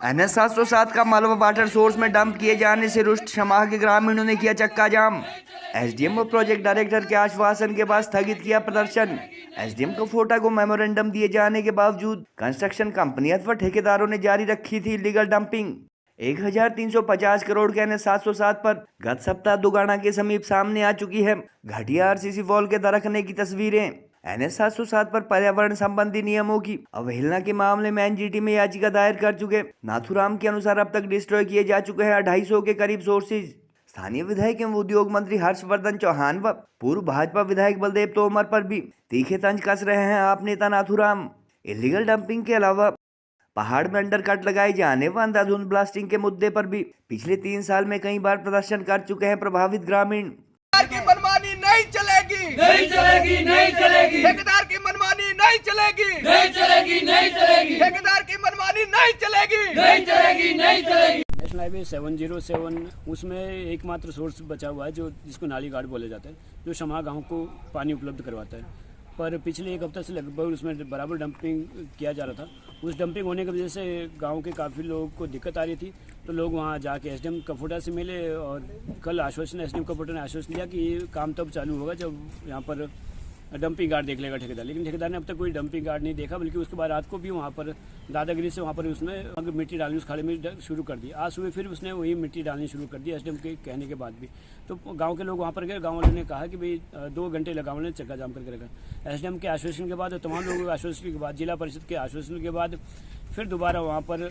NH 707 का मलबा water source में डंप किए जाने से रुष्ट समाह के ग्रामीणों ने किया चक्का जाम। एसडीएम व प्रोजेक्ट डायरेक्टर के आश्वासन के बाद स्थगित किया प्रदर्शन। एसडीएम को फोटा को मेमोरेंडम दिए जाने के बावजूद कंस्ट्रक्शन कंपनी अथवा ठेकेदारों ने जारी रखी थी इलीगल डंपिंग। 1350 करोड़ के NH 707 पर गत सप्ताह दुगाना के समीप सामने आ चुकी है घटिया आरसीसी वॉल के दरकने की तस्वीरें। NH 707 पर पर्यावरण संबंधी नियमों की अवहेलना के मामले में एनजीटी में याचिका दायर कर चुके नाथुराम के अनुसार अब तक डिस्ट्रॉय किए जा चुके हैं 250 के करीब सोर्सेज। स्थानीय विधायक एवं उद्योग मंत्री हर्षवर्धन चौहान व पूर्व भाजपा विधायक बलदेव तोमर पर भी तीखे तंज कस रहे हैं आप नेता नाथुराम। इलीगल डंपिंग के अलावा पहाड़ में अंडरकट लगाए जाने व अंधाधुंध ब्लास्टिंग के मुद्दे पर भी पिछले 3 साल में कई बार प्रदर्शन कर चुके हैं प्रभावित ग्रामीण। की मनमानी नहीं चलेगी, नहीं चलेगी, नहीं चलेगी। ठेकेदार की मनमानी नहीं चलेगी, नहीं चलेगी, नहीं चलेगी। ठेकेदार की मनमानी नहीं चलेगी, नहीं चलेगी, नहीं चलेगी। नेशनल हाईवे 707 उसमें एकमात्र सोर्स बचा हुआ है जो जिसको नाली घाट बोले जाता है, जो शमा गांव को पानी उपलब्ध करवाता है। पर पिछले 1 हफ्ते से लगभग उसमें बराबर डंपिंग किया जा रहा था। उस डंपिंग होने की वजह से गांव के काफ़ी लोगों को दिक्कत आ रही थी, तो लोग वहां जाके एसडीएम कफोटा से मिले और कल आश्वासन एसडीएम कफोटा ने आश्वासन दिया कि ये काम तब चालू होगा जब यहाँ पर डंपिंग गार्ड देख लेगा ठेकेदार। लेकिन ठेकेदार ने अब तक कोई डंपिंग गार्ड नहीं देखा, बल्कि उसके बाद रात को भी वहाँ पर दादागिरी से वहाँ पर उसने मिट्टी डालनी उस खाड़े में शुरू कर दी। आज सुबह फिर उसने वही मिट्टी डालनी शुरू कर दी एसडीएम के कहने के बाद भी। तो गांव के लोग वहाँ पर गए, गांव वालों ने कहा कि भाई 2 घंटे गाँव वालों ने चक्का जाम करके रखा। एसडीएम के आश्वासन के बाद और तमाम लोगों के आश्वासन के बाद, जिला परिषद के आश्वासन के बाद फिर दोबारा वहाँ पर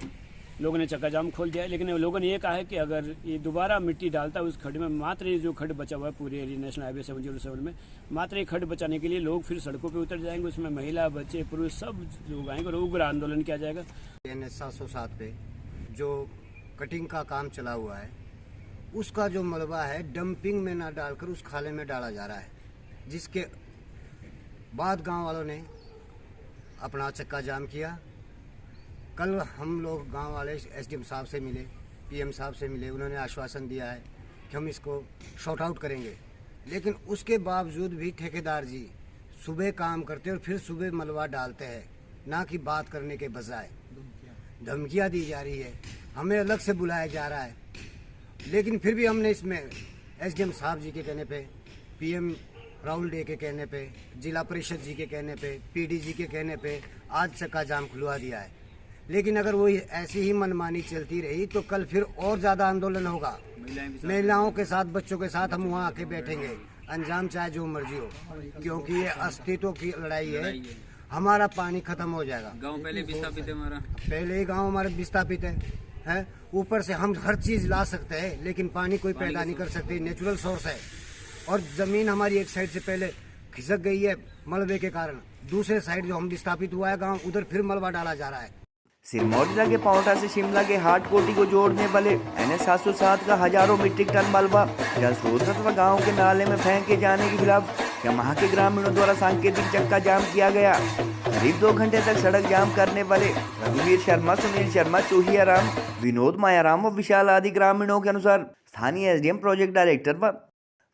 लोगों ने चक्का जाम खोल दिया है। लेकिन लोगों ने ये कहा है कि अगर ये दोबारा मिट्टी डालता है उस खड्ड में, मात्र ये जो खड्ड बचा हुआ है पूरे एरिया नेशनल हाईवे 707 में, मात्र ये खड्ड बचाने के लिए लोग फिर सड़कों पे उतर जाएंगे। उसमें महिला, बच्चे, पुरुष सब लोग आएंगे और उग्र आंदोलन किया जाएगा। NH 707 पे जो कटिंग का काम चला हुआ है उसका जो मलबा है डंपिंग में ना डालकर उस खाले में डाला जा रहा है, जिसके बाद गांव वालों ने अपना चक्का जाम किया। कल हम लोग गांव वाले एसडीएम साहब से मिले, पीएम साहब से मिले, उन्होंने आश्वासन दिया है कि हम इसको शॉर्ट आउट करेंगे। लेकिन उसके बावजूद भी ठेकेदार जी सुबह काम करते और फिर सुबह मलबा डालते हैं, ना कि बात करने के बजाय धमकियाँ दी जा रही है, हमें अलग से बुलाया जा रहा है। लेकिन फिर भी हमने इसमें एसडीएम साहब जी के कहने पे, पीएम राहुल डे के कहने पे, जिला परिषद जी के कहने पे, पीडी जी के कहने पे आज चक्का जाम खुलवा दिया है। लेकिन अगर वो ऐसी ही मनमानी चलती रही तो कल फिर और ज़्यादा आंदोलन होगा। महिलाओं के साथ, बच्चों के साथ हम वहाँ आके बैठेंगे, अंजाम चाहे जो मर्जी हो, क्योंकि ये अस्तित्व की लड़ाई है। हमारा पानी खत्म हो जाएगा। गांव पहले विस्थापित है हमारा, पहले ही गांव हमारे विस्थापित है। ऊपर से हम हर चीज ला सकते हैं लेकिन पानी कोई पैदा नहीं कर सकते, नेचुरल सोर्स है। और जमीन हमारी एक साइड से पहले खिसक गई है मलबे के कारण, दूसरे साइड जो हम विस्थापित हुआ है गाँव, उधर फिर मलबा डाला जा रहा है। सिरमौर जिला के पांवटा से शिमला के हाटकोटी को जोड़ने वाले NH 707 का हजारों मीट्रिक टन मलबा जल स्रोत अथवा गाँव के नाले में फेंके जाने के खिलाफ यमाहा के ग्रामीणों द्वारा सांकेतिक चक्का जाम किया गया। करीब 2 घंटे तक सड़क जाम करने वाले रघुवीर शर्मा, सुनील शर्मा, चूहिया राम, विनोद मायाराम व विशाल आदि ग्रामीणों के अनुसार स्थानीय एसडीएम, प्रोजेक्ट डायरेक्टर व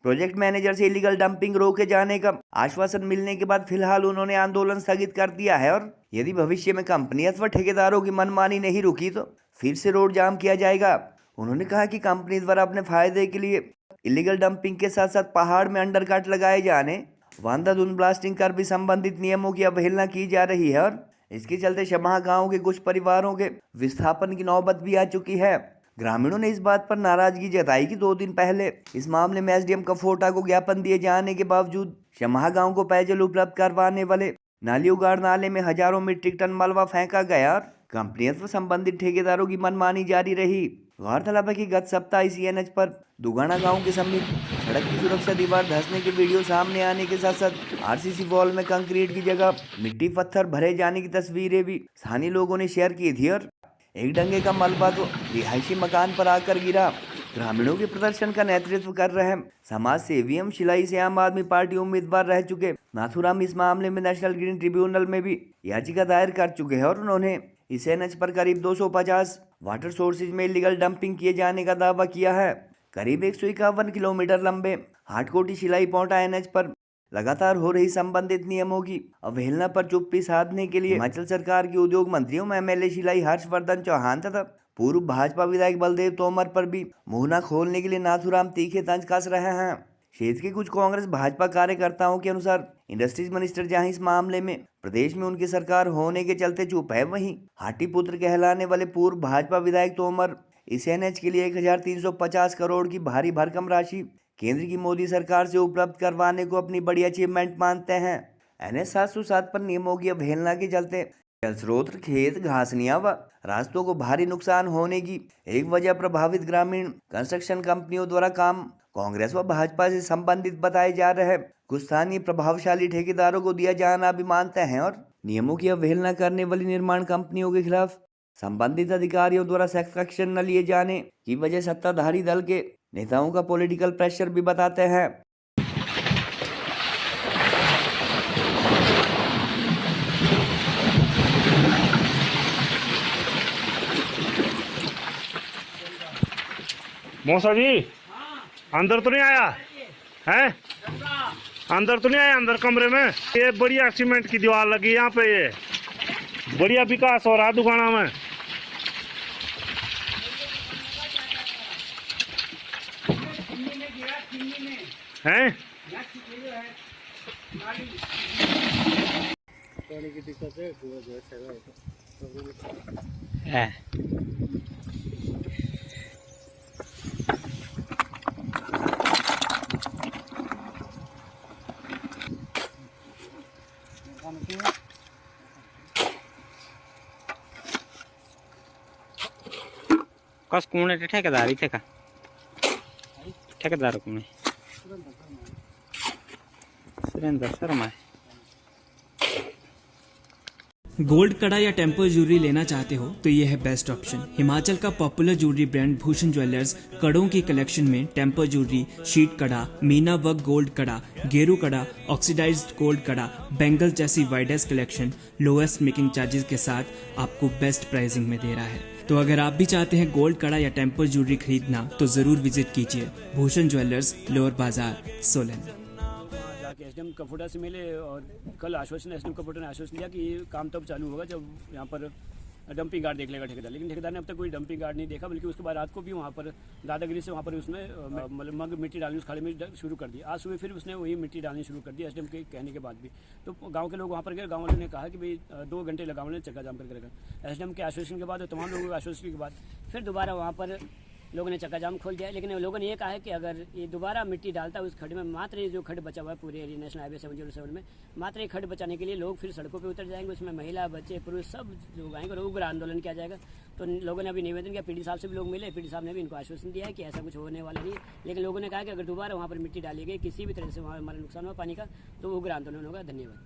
प्रोजेक्ट मैनेजर से इलीगल डंपिंग रोके जाने का आश्वासन मिलने के बाद फिलहाल उन्होंने आंदोलन स्थगित कर दिया है और यदि भविष्य में कंपनी अथवा ठेकेदारों की मनमानी नहीं रुकी तो फिर से रोड जाम किया जाएगा। उन्होंने कहा कि कंपनी द्वारा अपने फायदे के लिए इलीगल डंपिंग के साथ साथ पहाड़ में अंडरकट लगाए जाने, अंधाधुंध ब्लास्टिंग कर भी संबंधित नियमों की अवहेलना की जा रही है और इसके चलते शमाह गाँव के कुछ परिवारों के विस्थापन की नौबत भी आ चुकी है। ग्रामीणों ने इस बात पर नाराजगी जताई कि 2 दिन पहले इस मामले में एसडीएम कफोटा को ज्ञापन दिए जाने के बावजूद शमाह गांव को पेयजल उपलब्ध करवाने वाले नालियोगाड़ नाले में हजारों मीट्रिक टन मलबा फेंका गया और कंपनी व संबंधित ठेकेदारों की मनमानी जारी रही। गौरतलब है कि गत सप्ताह इसी NH पर दुगाना गांव के समीप सड़क की सुरक्षा दीवार धंसने के वीडियो सामने आने के साथ साथ आरसीसी वॉल में कंक्रीट की जगह मिट्टी पत्थर भरे जाने की तस्वीरें भी स्थानीय लोगों ने शेयर की थी और एक डंगे का मलबा तो रिहायशी मकान पर आकर गिरा। ग्रामीणों के प्रदर्शन का नेतृत्व कर रहे समाज सेवी एवं शिलाई से आम आदमी पार्टी उम्मीदवार रह चुके नाथुराम इस मामले में नेशनल ग्रीन ट्रिब्यूनल में भी याचिका दायर कर चुके हैं और उन्होंने इस NH पर करीब 250 वाटर सोर्सेज में इलीगल डंपिंग किए जाने का दावा किया है। करीब 151 किलोमीटर लंबे हाटकोटी शिलाई पांवटा NH पर लगातार हो रही संबंधित नियमों की अवहेलना पर चुप्पी साधने के लिए हिमाचल सरकार के उद्योग मंत्रियों में MLA शिलाई हर्षवर्धन चौहान तथा पूर्व भाजपा विधायक बलदेव तोमर पर भी मुंह न खोलने के लिए नाथूराम तीखे तंज कस रहे हैं। क्षेत्र के कुछ कांग्रेस भाजपा कार्यकर्ताओं के अनुसार इंडस्ट्रीज मिनिस्टर जहां इस मामले में प्रदेश में उनकी सरकार होने के चलते चुप है, वहीं हाटी पुत्र कहलाने वाले पूर्व भाजपा विधायक तोमर इस NH के लिए 1350 करोड़ की भारी भरकम राशि केंद्र की मोदी सरकार से उपलब्ध करवाने को अपनी बड़ी अचीवमेंट मानते हैं। NH 707 पर नियमों की अवहेलना के चलते जल स्रोत, खेत, घासनियां व रास्तों को भारी नुकसान होने की एक वजह प्रभावित ग्रामीण कंस्ट्रक्शन कंपनियों द्वारा काम कांग्रेस व भाजपा से संबंधित बताए जा रहे हैं। कुछ स्थानीय प्रभावशाली ठेकेदारों को दिया जाना भी मानते हैं और नियमों की अवहेलना करने वाली निर्माण कंपनियों के खिलाफ संबंधित अधिकारियों द्वारा सख्त एक्शन न लिए जाने की वजह सत्ताधारी दल के नेताओं का पॉलिटिकल प्रेशर भी बताते हैं। मौसा जी, अंदर तो नहीं आया है? अंदर तो नहीं आया? अंदर कमरे में ये बढ़िया सीमेंट की दीवार लगी यहाँ पे, ये बढ़िया विकास हो रहा दुकाना में। हैं? है कस कोण ठेकेदार इथे का? ठेकेदार कोण? सुरेंद्र शर्मा है। गोल्ड कड़ा या टेम्पो ज्वेलरी लेना चाहते हो तो ये है बेस्ट ऑप्शन। हिमाचल का popular jewellery brand Bhushan jewellers कड़ों की कलेक्शन में टेम्पो ज्वेलरी, शीट कड़ा, मीना वर्क गोल्ड कड़ा, गेरू कड़ा, ऑक्सीडाइज्ड गोल्ड कड़ा, बैंगल्स जैसी widest collection lowest making charges के साथ आपको बेस्ट प्राइसिंग में दे रहा है। तो अगर आप भी चाहते हैं गोल्ड कड़ा या टेम्पो ज्वेलरी खरीदना तो जरूर विजिट कीजिए भूषण ज्वेलर्स, लोअर बाजार, सोलन। जाके SDM कपूटा से मिले और कल आश्वासन SDM कपूटा ने आश्वासन दिया कि ये काम तब चालू होगा जब यहाँ पर डंपिंग गार्ड देख लेगा ठेकेदार, लेकिन ठेकेदार ने अब तक कोई डंपिंग गार्ड नहीं देखा, बल्कि उसके बाद रात को भी वहाँ पर दादागिरी से वहाँ पर उसने मतलब मग मिट्टी डालनी उस खाड़े में शुरू कर दी। आज सुबह फिर उसने वही मिट्टी डालनी शुरू कर दी SDM के कहने के बाद भी। तो गाँव के लोग वहाँ पर गए, गाँव वालों ने कहा कि भाई 2 घंटे लगा उन्होंने चक्का जाम करके रखा। SDM के आश्वासन के बाद और तमाम लोगों के आश्वासन के बाद फिर दोबारा वहाँ पर लोगों ने चक्का जाम खोल दिया। लेकिन लोगों ने ये कहा है कि अगर ये दोबारा मिट्टी डालता है उस खड्डे में, मात्र ये जो खड्ड बचा हुआ है पूरे एरिया नेशनल हाईवे 707 में, मात्र ये खड्ड बचाने के लिए लोग फिर सड़कों पे उतर जाएंगे। उसमें महिला, बच्चे, पुरुष सब लोग आएंगे और उग्र आंदोलन किया जाएगा। तो लोगों ने अभी निवेदन किया, PD साहब से भी लोग मिले, PD साहब ने भी इनको आश्वासन दिया है कि ऐसा कुछ होने वाला नहीं है। लेकिन लोगों ने कहा कि अगर दोबारा वहाँ पर मिट्टी डाली गई, किसी भी तरह से वहाँ हमारा नुकसान हुआ पानी का, तो उग्र आंदोलन होगा। धन्यवाद।